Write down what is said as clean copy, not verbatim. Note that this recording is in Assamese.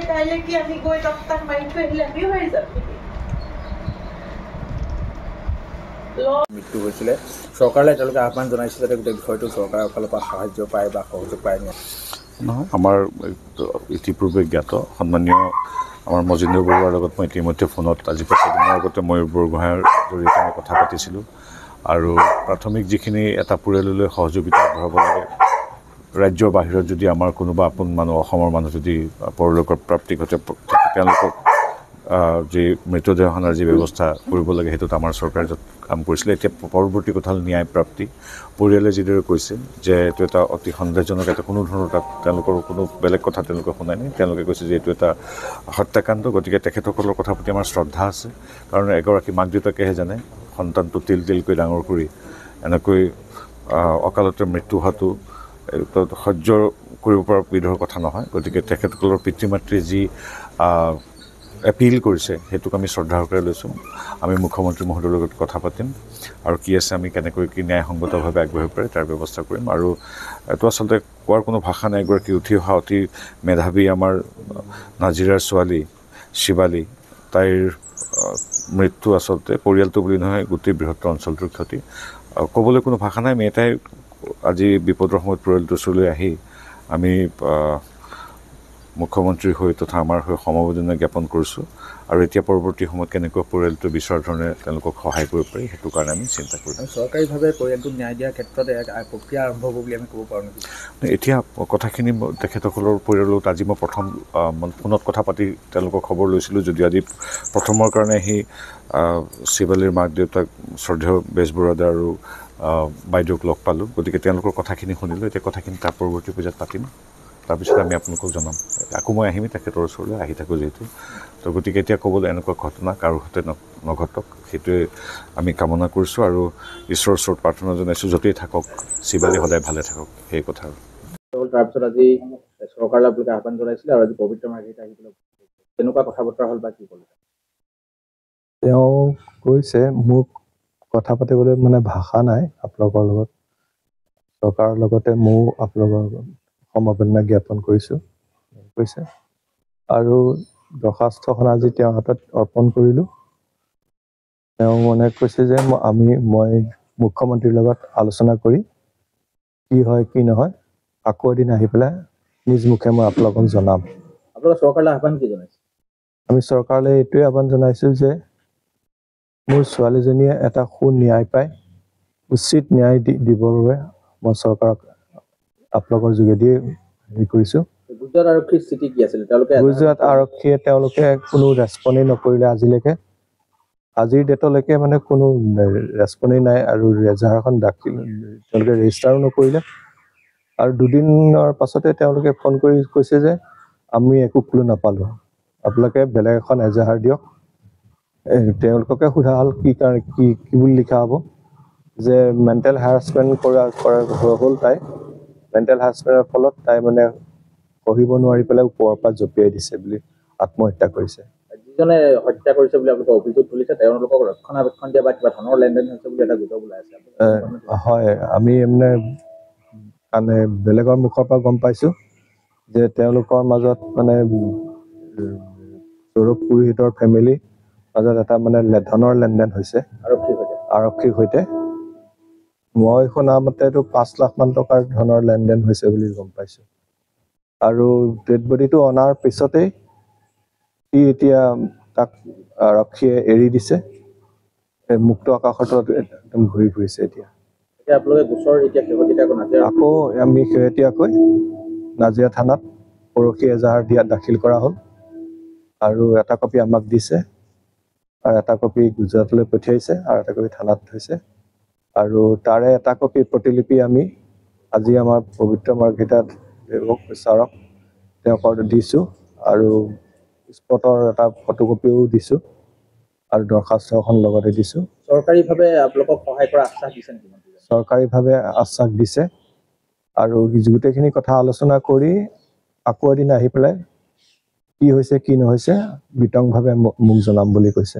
কাইলে কি আমি গৈ ডক্টৰ মাৰি থৈ আহিলে আমিও হাৰি যাম মৃত্যু হৈছিলে চৰকাৰলৈ তেওঁলোকে আহ্বান জনাইছে যাতে গোটেই বিষয়টো চৰকাৰৰ ফালৰ পৰা সাহায্য পায় বা সহযোগ পায় নহয় আমাৰ ইতিপূৰ্বে জ্ঞাত সন্মানীয় আমাৰ মজিন্দৰ বৰুৱাৰ লগত মই ইতিমধ্যে ফোনত আজি কেইদিনৰ আগতে মই বৰগোহাঁইৰ জৰিয়তে মই কথা পাতিছিলোঁ আৰু প্ৰাথমিক যিখিনি এটা পৰিয়াললৈ সহযোগিতা আগবঢ়াব লাগে ৰাজ্যৰ বাহিৰত যদি আমাৰ কোনোবা আপোন মানুহ অসমৰ মানুহ যদি পৰলোকৰ প্ৰাপ্তি ঘটে তেওঁলোকক যি মৃতদেহ সনাৰ যি ব্যৱস্থা কৰিব লাগে সেইটোত আমাৰ চৰকাৰে কাম কৰিছিলে এতিয়া পৰৱৰ্তী কথা হ'ল ন্যায় প্ৰাপ্তি পৰিয়ালে যিদৰে কৈছে যে এইটো এটা অতি সন্দেহজনক এটা কোনো ধৰণৰ তাত তেওঁলোকৰ কোনো বেলেগ কথা তেওঁলোকে শুনাই নাই তেওঁলোকে কৈছে যে এইটো এটা হত্যাকাণ্ড গতিকে তেখেতসকলৰ কথা প্ৰতি আমাৰ শ্ৰদ্ধা আছে কাৰণ এগৰাকী মাক দেউতাকেহে জানে সন্তানটো তিল তিলকৈ ডাঙৰ কৰি এনেকৈ অকালতে মৃত্যু হোৱাটো সহ্য কৰিব পৰা বিধৰ কথা নহয় গতিকে তেখেতসকলৰ পিতৃ মাতৃয়ে যি এপিল কৰিছে সেইটোক আমি শ্ৰদ্ধাৰে লৈছোঁ আমি মুখ্যমন্ত্ৰী মহোদয়ৰ লগত কথা পাতিম আৰু কি আছে আমি কেনেকৈ কি ন্যায়সংগতভাৱে আগবাঢ়িব পাৰে তাৰ ব্যৱস্থা কৰিম আৰু এইটো আচলতে কোৱাৰ কোনো ভাষা নাই এগৰাকী উঠি অহা অতি মেধাৱী আমাৰ নাজিৰাৰ ছোৱালী শিৱালী তাইৰ মৃত্যু আচলতে পৰিয়ালটো বুলি নহয় গোটেই বৃহত্তৰ অঞ্চলটোৰ ক্ষতি ক'বলৈ কোনো ভাষা নাই আমি এটাই আজি বিপদৰ সময়ত পৰিয়ালটোৰ ওচৰলৈ আহি আমি মুখ্যমন্ত্ৰীৰ হৈ তথা আমাৰ হৈ সমবেদনা জ্ঞাপন কৰিছোঁ আৰু এতিয়া পৰৱৰ্তী সময়ত কেনেকৈ পৰিয়ালটো বিচৰা ধৰণে তেওঁলোকক সহায় কৰিব পাৰি সেইটো কাৰণে আমি চিন্তা কৰিম চৰকাৰীভাৱে পৰিয়ালটোক ন্যায় দিয়াৰ ক্ষেত্ৰত প্ৰক্ৰিয়া আৰম্ভ হ'ব বুলি আমি ক'ব পাৰোঁ নেকি এতিয়া কথাখিনি তেখেতসকলৰ পৰিয়ালৰ লগত আজি মই প্ৰথম ফোনত কথা পাতি তেওঁলোকৰ খবৰ লৈছিলোঁ যদিও আজি প্ৰথমৰ কাৰণে আহি শিৱালীৰ মাক দেউতাক শ্ৰদ্ধেয় বেজবৰুৱাদা আৰু বাইদেউক লগ পালোঁ গতিকে তেওঁলোকৰ কথাখিনি শুনিলোঁ এতিয়া কথাখিনি তাৰ পৰৱৰ্তী পৰ্যায়ত পাতিম তাৰপিছত আমি আপোনালোকক জনাম আকৌ মই আহিমেই তেখেতৰ ওচৰলৈ আহি থাকোঁ যিহেতু তো গতিকে এতিয়া ক'বলৈ এনেকুৱা ঘটনা কাৰো সৈতে নঘটক সেইটোৱে আমি কামনা কৰিছোঁ আৰু ঈশ্বৰৰ ওচৰত প্ৰাৰ্থনা জনাইছোঁ য'তেই থাকক শিৱালী সদায় ভালে থাকক সেই কথা তাৰপিছত আজি চৰকাৰলৈ আপোনালোকে আহ্বান জনাইছিলে আৰু আজি পবিত্ৰ মাৰ্ঘেৰিটা আহি পেলাই কেনেকুৱা কথা বতৰা হ'ল বা কি ক'লে তেওঁ কৈছে মোক কথা পাতিবলৈ মানে ভাষা নাই আপোনালোকৰ লগত চৰকাৰৰ লগতে ময়ো আপোনালোকৰ সমবেদনা জ্ঞাপন কৰিছোঁ কৈছে আৰু দৰখাস্তখন আজি তেওঁৰ হাতত অৰ্পণ কৰিলোঁ তেওঁ মানে কৈছে যে মই মুখ্যমন্ত্ৰীৰ লগত আলোচনা কৰি কি হয় কি নহয় আকৌ এদিন আহি পেলাই নিজ মুখে মই আপোনালোকক জনাম আপোনালোকে চৰকাৰলৈ আহ্বান কি জনাইছে আমি চৰকাৰলৈ এইটোৱে আহ্বান জনাইছোঁ যে মোৰ ছোৱালীজনীয়ে এটা সুন্যায় পায় উচিত ন্যায় দিবৰ বাবে মই চৰকাৰক আপোনালোকৰ যোগেদি হেৰি কৰিছোঁ গুজৰাট আৰক্ষীৰ স্থিতি কি আছিল গুজৰাট আৰক্ষীয়ে তেওঁলোকে কোনো ৰেছপণ্ডেই নকৰিলে আজিলৈকে আজিৰ ডেটলৈকে মানে কোনো ৰেছপণ্ডেই নাই আৰু এজাহাৰখন তেওঁলোকে ৰেজিষ্টাৰো নকৰিলে আৰু দুদিনৰ পাছতে তেওঁলোকে ফোন কৰি কৈছে যে আমি একো ক্লু নাপালোঁ আপোনালোকে বেলেগ এখন এজাহাৰ দিয়ক তেওঁলোককে সোধা হ'ল কি বুলি লিখা হ'ব যে মেণ্টেল হেৰাছমেণ্ট কৰা হ'ল তাই মেণ্টেল হেৰাছমেণ্টৰ ফলত তাই মানে পঢ়িব নোৱাৰি পেলাই ওপৰৰ পৰা জঁপিয়াই দিছে বুলি আত্মহত্যা কৰিছে যিজনে হত্যা কৰিছে বুলি আপোনালোকে অভিযোগ তুলিছে তেওঁলোকক ৰক্ষণাবেক্ষণ দিয়া বা কিবা ধনৰ লেনদেন হৈছে বুলি এটা গুজব ওলাই আছে হয় আমি মানে বেলেগৰ মুখৰ পৰা গম পাইছোঁ যে তেওঁলোকৰ মাজত মানে সৌৰভ পুৰোহিতৰ ফেমিলি মাজত এটা মানে ধনৰ লেনদেন হৈছে আৰক্ষীৰ সৈতে মই শুনা মতেতো 5 লাখ মান টকাৰ ধনৰ লেনদেন হৈছে বুলি গম পাইছোঁ আৰু ডেড বডিটো অনাৰ পিছতেই সি এতিয়া তাক আৰক্ষীয়ে এৰি দিছে মুক্ত আকাশৰ তলত একদম ঘূৰি ফুৰিছে এতিয়া আকৌ আমি শেহতীয়াকৈ নাজিৰা থানাত পৰহি এজাহাৰ দাখিল কৰা হ'ল আৰু এটা কপি আমাক দিছে আৰু এটা কপি গুজৰাটলৈ পঠিয়াইছে আৰু এটা কপি থানাত থৈছে আৰু তাৰে এটা কপি প্ৰতিলিপি আমি আজি আমাৰ পবিত্ৰ মাৰ্ঘেৰিটা ছাৰক তেওঁক দিছোঁ আৰু স্পটৰ এটা ফটোকপিও দিছোঁ আৰু দৰখাস্ত এখন লগতে দিছোঁ। চৰকাৰীভাৱে আপোনালোকক সহায় কৰা আশ্বাস দিছে নেকি মন্ত্ৰীজনে? চৰকাৰীভাৱে আশ্বাস দিছে আৰু গোটেইখিনি কথা আলোচনা কৰি আকৌ এদিন আহি পেলাই কি হৈছে কি নহৈছে বিতংভাৱে মোক জনাম বুলি কৈছে।